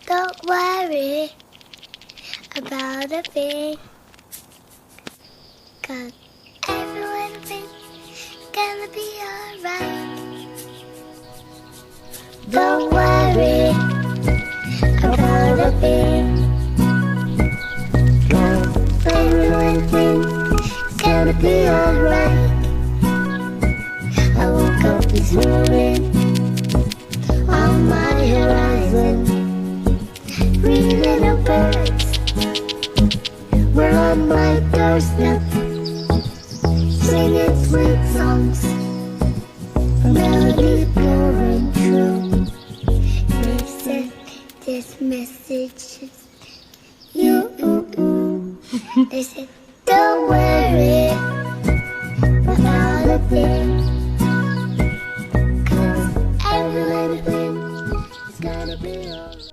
Don't worry about a thing, 'cause everything's gonna be alright. Don't worry about a thing, 'cause everything's gonna be alright. I woke up this morning on my horizon, 3 little birds were on my doorstep, singing sweet songs, melody going through. They said this message is you. They said, don't worry about a thing, 'cause every little thing is gonna be alright.